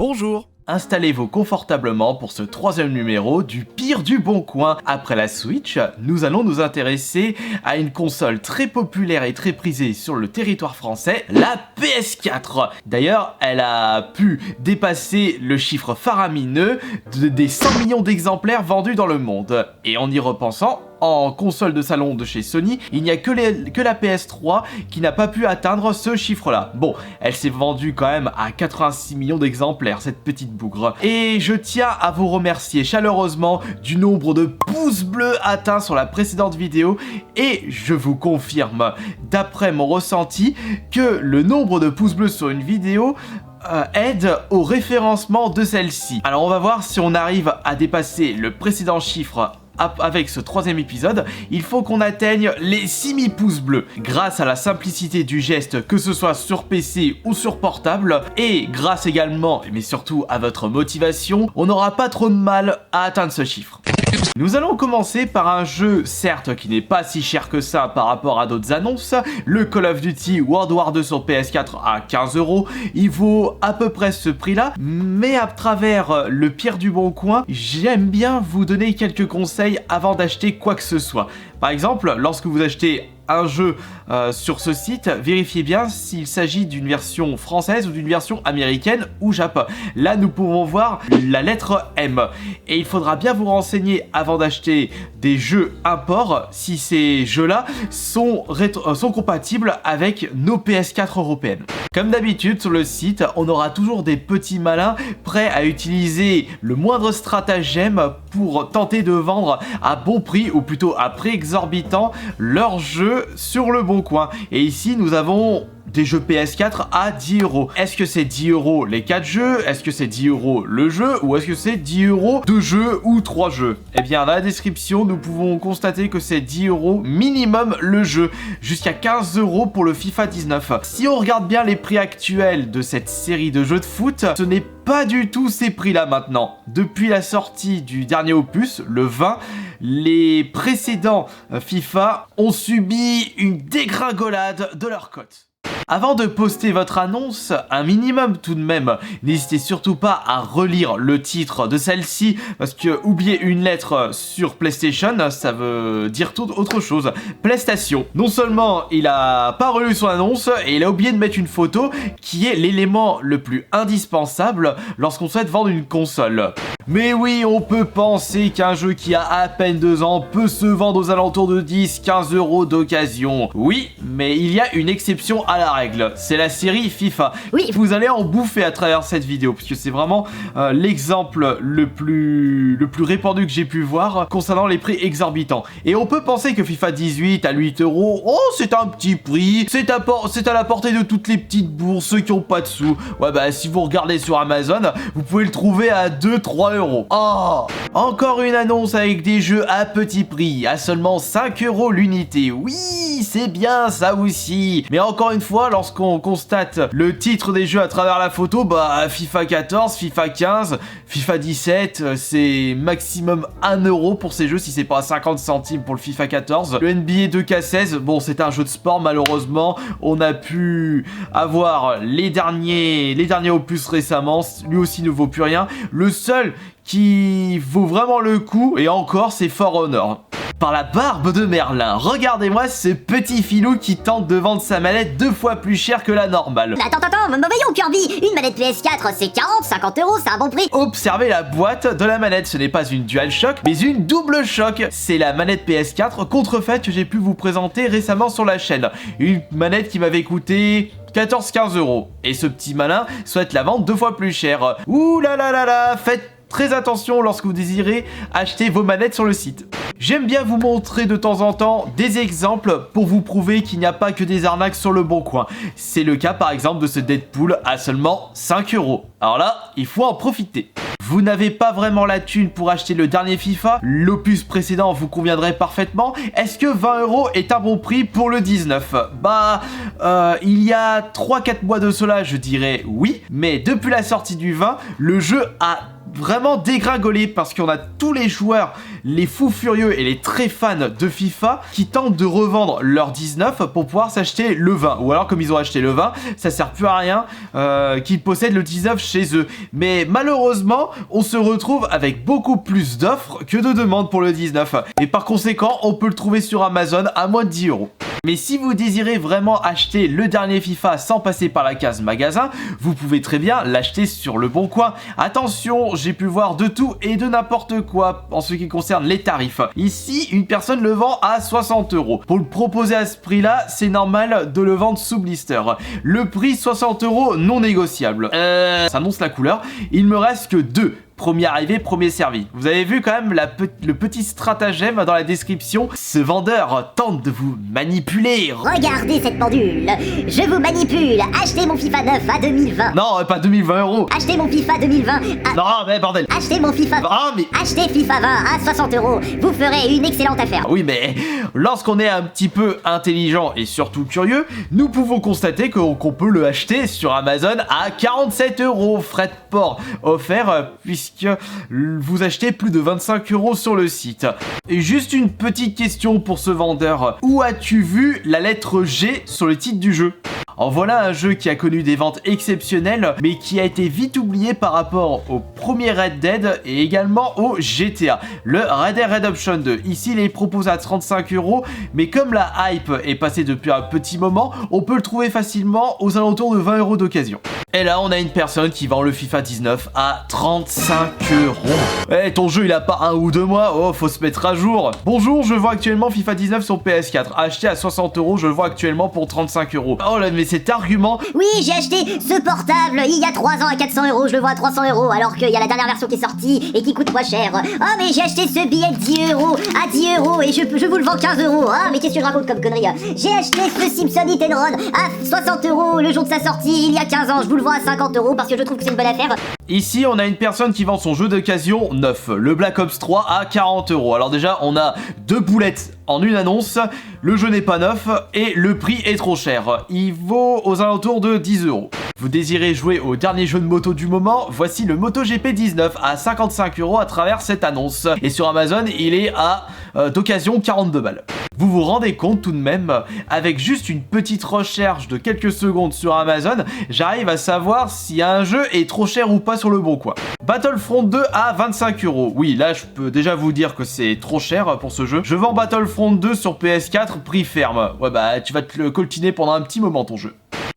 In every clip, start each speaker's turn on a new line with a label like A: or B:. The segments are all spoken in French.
A: Bonjour.
B: Installez-vous confortablement pour ce troisième numéro du pire du bon coin. Après la Switch, nous allons nous intéresser à une console très populaire et très prisée sur le territoire français, la PS4. D'ailleurs, elle a pu dépasser le chiffre faramineux des 100 millions d'exemplaires vendus dans le monde. Et en y repensant, en console de salon de chez Sony, il n'y a que la PS3 qui n'a pas pu atteindre ce chiffre-là. Bon, elle s'est vendue quand même à 86 millions d'exemplaires, cette petite bougre. Et je tiens à vous remercier chaleureusement du nombre de pouces bleus atteints sur la précédente vidéo. Et je vous confirme, d'après mon ressenti, que le nombre de pouces bleus sur une vidéo aide au référencement de celle-ci. Alors on va voir si on arrive à dépasser le précédent chiffre. Avec ce troisième épisode, il faut qu'on atteigne les 6000 pouces bleus. Grâce à la simplicité du geste, que ce soit sur PC ou sur portable, et grâce également, mais surtout à votre motivation, on n'aura pas trop de mal à atteindre ce chiffre. Nous allons commencer par un jeu, certes, qui n'est pas si cher que ça par rapport à d'autres annonces, le Call of Duty World War 2 sur PS4 à 15 €. Il vaut à peu près ce prix-là, mais à travers le pire du bon coin, j'aime bien vous donner quelques conseils avant d'acheter quoi que ce soit. Par exemple, lorsque vous achetez un jeu sur ce site, vérifiez bien s'il s'agit d'une version française ou d'une version américaine ou Japon. Là, nous pouvons voir la lettre M. Et il faudra bien vous renseigner avant d'acheter des jeux import si ces jeux-là sont compatibles avec nos PS4 européennes. Comme d'habitude, sur le site, on aura toujours des petits malins prêts à utiliser le moindre stratagème pour tenter de vendre à bon prix, ou plutôt à prix exorbitant, leurs jeux sur le bon coin. Et ici, nous avons des jeux PS4 à 10 €. Est-ce que c'est 10 € les 4 jeux? Est-ce que c'est 10 € le jeu? Ou est-ce que c'est 10 € 2 jeux ou 3 jeux? Eh bien, dans la description, nous pouvons constater que c'est 10 € minimum le jeu, jusqu'à 15 € pour le FIFA 19. Si on regarde bien les prix actuels de cette série de jeux de foot, ce n'est pas du tout ces prix-là maintenant. Depuis la sortie du dernier opus, le 20, les précédents FIFA ont subi une dégringolade de leur cote. Avant de poster votre annonce, un minimum tout de même, n'hésitez surtout pas à relire le titre de celle-ci, parce que oublier une lettre sur PlayStation, ça veut dire tout autre chose. PlayStation. Non seulement il a pas relu son annonce, et il a oublié de mettre une photo, qui est l'élément le plus indispensable lorsqu'on souhaite vendre une console. Mais oui, on peut penser qu'un jeu qui a à peine 2 ans peut se vendre aux alentours de 10-15 € d'occasion. Oui, mais il y a une exception à la règle, c'est la série FIFA.
C: Oui.
B: Vous allez en bouffer à travers cette vidéo, puisque c'est vraiment l'exemple le plus répandu que j'ai pu voir concernant les prix exorbitants. Et on peut penser que FIFA 18 à 8 €, oh c'est un petit prix, c'est à la portée de toutes les petites bourses, ceux qui ont pas de sous. Ouais bah si vous regardez sur Amazon, vous pouvez le trouver à 2-3 €. Oh, encore une annonce avec des jeux à petit prix, à seulement 5 € l'unité. Oui, c'est bien ça aussi. Mais encore une fois, lorsqu'on constate le titre des jeux à travers la photo, bah FIFA 14, FIFA 15, FIFA 17, c'est maximum 1 € pour ces jeux, si c'est pas 50 centimes pour le FIFA 14. Le NBA 2K16, bon c'est un jeu de sport malheureusement, on a pu avoir les derniers opus récemment, lui aussi ne vaut plus rien. Le seul qui vaut vraiment le coup, et encore, c'est For Honor. Par la barbe de Merlin, regardez-moi ce petit filou qui tente de vendre sa manette 2 fois plus cher que la normale.
C: Attends, voyons Kirby, une manette PS4 c'est 40-50 €, c'est un bon prix.
B: Observez la boîte de la manette, ce n'est pas une DualShock, mais une double choc. C'est la manette PS4 contrefaite que j'ai pu vous présenter récemment sur la chaîne. Une manette qui m'avait coûté 14-15 €. Et ce petit malin souhaite la vendre 2 fois plus cher. Ouh là là là là, faites très attention lorsque vous désirez acheter vos manettes sur le site. J'aime bien vous montrer de temps en temps des exemples pour vous prouver qu'il n'y a pas que des arnaques sur le bon coin. C'est le cas par exemple de ce Deadpool à seulement 5 €. Alors là, il faut en profiter. Vous n'avez pas vraiment la thune pour acheter le dernier FIFA, l'opus précédent vous conviendrait parfaitement. Est-ce que 20 € est un bon prix pour le 19? Bah, il y a 3-4 mois de cela, je dirais oui, mais depuis la sortie du 20, le jeu a vraiment dégringolé parce qu'on a tous les joueurs les fous furieux et les très fans de FIFA qui tentent de revendre leur 19 pour pouvoir s'acheter le 20. Ou alors comme ils ont acheté le 20, ça sert plus à rien qu'ils possèdent le 19 chez eux. Mais malheureusement, on se retrouve avec beaucoup plus d'offres que de demandes pour le 19. Et par conséquent, on peut le trouver sur Amazon à moins de 10 €. Mais si vous désirez vraiment acheter le dernier FIFA sans passer par la case magasin, vous pouvez très bien l'acheter sur le Bon Coin. Attention, j'ai pu voir de tout et de n'importe quoi en ce qui concerne les tarifs. Ici, une personne le vend à 60 €. Pour le proposer à ce prix-là, c'est normal de le vendre sous blister. Le prix 60 € non négociable. Ça annonce la couleur. Il me reste que 2. Premier arrivé, premier servi. Vous avez vu quand même le petit stratagème dans la description. Ce vendeur tente de vous manipuler.
C: Regardez cette pendule. Je vous manipule. Achetez mon FIFA 9 à 2020.
B: Non, pas 2020 €.
C: Achetez mon FIFA 2020 à...
B: Non, mais bordel.
C: Achetez mon FIFA...
B: Ah, mais...
C: Achetez FIFA 20 à 60 €. Vous ferez une excellente affaire.
B: Oui, mais lorsqu'on est un petit peu intelligent et surtout curieux, nous pouvons constater qu'on peut le acheter sur Amazon à 47 €. Frais de port offert puisque vous achetez plus de 25 € sur le site. Et juste une petite question pour ce vendeur. Où as-tu vu la lettre G sur le titre du jeu ? En voilà un jeu qui a connu des ventes exceptionnelles, mais qui a été vite oublié par rapport au premier Red Dead et également au GTA, le Red Dead Redemption 2. Ici, il est proposé à 35 €, mais comme la hype est passée depuis un petit moment, on peut le trouver facilement aux alentours de 20 € d'occasion. Et là, on a une personne qui vend le FIFA 19 à 35 €. Eh, ton jeu, il a pas 1 ou 2 mois. Oh, faut se mettre à jour. Bonjour, je vends actuellement FIFA 19 sur PS4. Acheté à 60 €, je le vends actuellement pour 35 €. Oh là, mais cet argument...
C: Oui, j'ai acheté ce portable il y a 3 ans à 400 €. Je le vends à 300 € alors qu'il y a la dernière version qui est sortie et qui coûte moins cher. Oh, mais j'ai acheté ce billet de 10 € à 10 € et je vous le vends 15 €. Ah, mais qu'est-ce que je raconte comme connerie? J'ai acheté ce Simpson Hit and Run à 60 € le jour de sa sortie il y a 15 ans. Je vous le vends à 50 € parce que je trouve que c'est une bonne affaire.
B: Ici, on a une personne qui vend son jeu d'occasion neuf, le Black Ops 3 à 40 €. Alors déjà, on a 2 boulettes en une annonce, le jeu n'est pas neuf et le prix est trop cher. Il vaut aux alentours de 10 €. Vous désirez jouer au dernier jeu de moto du moment? Voici le MotoGP 19 à 55 € à travers cette annonce. Et sur Amazon, il est à d'occasion 42 balles. Vous vous rendez compte tout de même, avec juste une petite recherche de quelques secondes sur Amazon, j'arrive à savoir si un jeu est trop cher ou pas sur le Bon Coin. Battlefront 2 à 25 €. Oui, là je peux déjà vous dire que c'est trop cher pour ce jeu. Je vends Battlefront 2 sur PS4, prix ferme. Ouais bah tu vas te le coltiner pendant un petit moment ton jeu.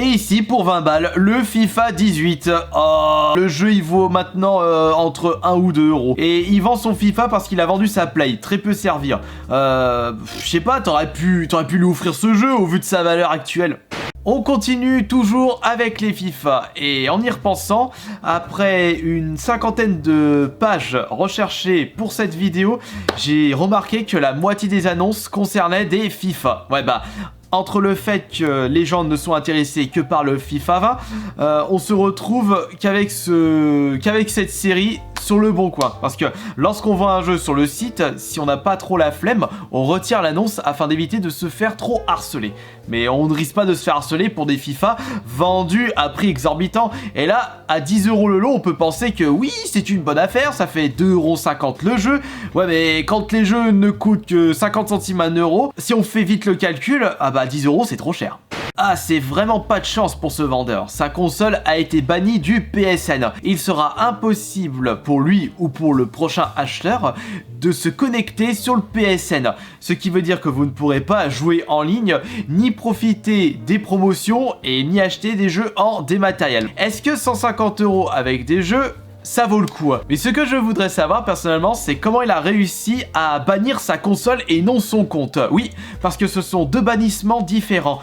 B: Et ici, pour 20 balles, le FIFA 18. Oh, le jeu, il vaut maintenant entre 1 ou 2 €. Et il vend son FIFA parce qu'il a vendu sa Play. Très peu servir. Je sais pas, t'aurais pu lui offrir ce jeu au vu de sa valeur actuelle. On continue toujours avec les FIFA et en y repensant, après une cinquantaine de pages recherchées pour cette vidéo, j'ai remarqué que la moitié des annonces concernaient des FIFA. Ouais bah... Entre le fait que les gens ne sont intéressés que par le FIFA 20, on se retrouve qu'avec cette série sur le Bon Coin. Parce que lorsqu'on vend un jeu sur le site, si on n'a pas trop la flemme, on retire l'annonce afin d'éviter de se faire trop harceler. Mais on ne risque pas de se faire harceler pour des FIFA vendus à prix exorbitant. Et là, à 10 € le lot, on peut penser que oui, c'est une bonne affaire, ça fait 2,50 € le jeu. Ouais, mais quand les jeux ne coûtent que 50 centimes à 1 €, si on fait vite le calcul, ah bah 10 € c'est trop cher. Ah, c'est vraiment pas de chance pour ce vendeur. Sa console a été bannie du PSN. Il sera impossible pour lui ou pour le prochain acheteur de se connecter sur le PSN. Ce qui veut dire que vous ne pourrez pas jouer en ligne, ni profiter des promotions et ni acheter des jeux en dématériel. Est-ce que 150 € avec des jeux, ça vaut le coup? Mais ce que je voudrais savoir personnellement, c'est comment il a réussi à bannir sa console et non son compte. Oui, parce que ce sont deux bannissements différents.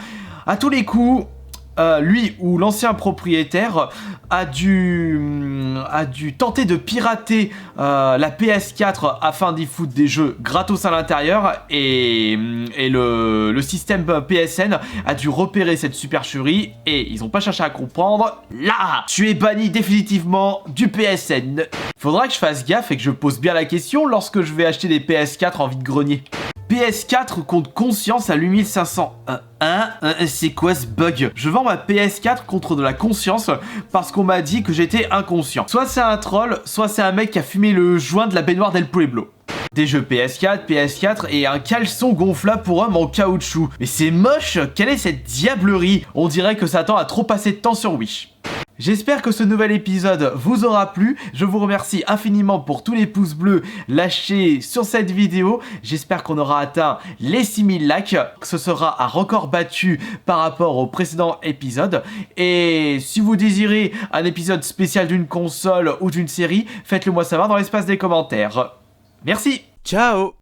B: À tous les coups, lui ou l'ancien propriétaire a dû tenter de pirater la PS4 afin d'y foutre des jeux gratos à l'intérieur et le système PSN a dû repérer cette supercherie et ils ont pas cherché à comprendre. Là, tu es banni définitivement du PSN. Faudra que je fasse gaffe et que je pose bien la question lorsque je vais acheter des PS4 en vide-grenier. PS4 contre conscience à 8500. C'est quoi ce bug? Je vends ma PS4 contre de la conscience parce qu'on m'a dit que j'étais inconscient. Soit c'est un troll, soit c'est un mec qui a fumé le joint de la baignoire d'El Pueblo. Des jeux PS4 et un caleçon gonflable pour homme en caoutchouc. Mais c'est moche, quelle est cette diablerie? On dirait que ça tend à trop passer de temps sur Wish. J'espère que ce nouvel épisode vous aura plu, je vous remercie infiniment pour tous les pouces bleus lâchés sur cette vidéo, j'espère qu'on aura atteint les 6000 likes, que ce sera un record battu par rapport au précédent épisode, et si vous désirez un épisode spécial d'une console ou d'une série, faites-le moi savoir dans l'espace des commentaires. Merci.
A: Ciao.